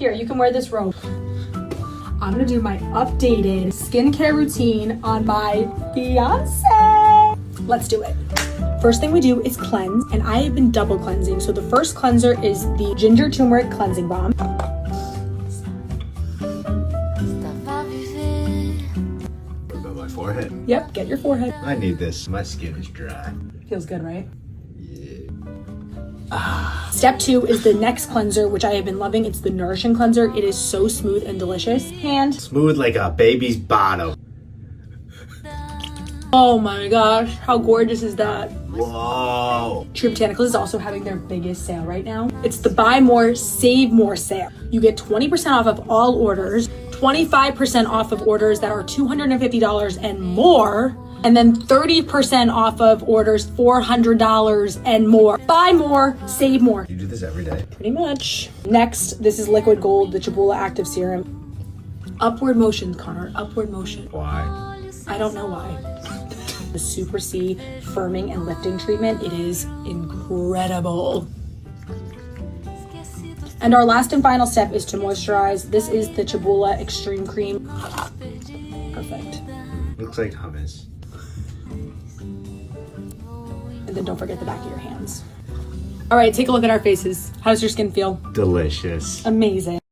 Here, you can wear this robe. I'm gonna do my updated skincare routine on my fiance. Let's do it. First thing we do is cleanse, and I have been double cleansing. So the first cleanser is the ginger turmeric cleansing balm. What about my forehead? Yep, get your forehead. I need this. My skin is dry. Feels good, right? Yeah. Step 2 is the next cleanser, which I have been loving. It's the nourishing cleanser. It is so smooth and delicious. And Smooth like a baby's bottom. oh my gosh, how gorgeous is that? Whoa. True Botanicals is also having their biggest sale right now. It's the buy more, save more sale. You get 20% off of all orders, 25% off of orders that are $250 and more, and then 30% off of orders $400 and more. Buy more, save more. You do this every day? Pretty much. Next, this is Liquid Gold, the Chabula Active Serum. Upward motion, Connor, upward motion. Why? I don't know why. The Super C firming and lifting treatment, it is incredible. And our last and final step is to moisturize. This is the Chabula Extreme Cream. Perfect. Looks like hummus. And then don't forget the back of your hands. All right, take a look at our faces. How does your skin feel? Delicious. Amazing.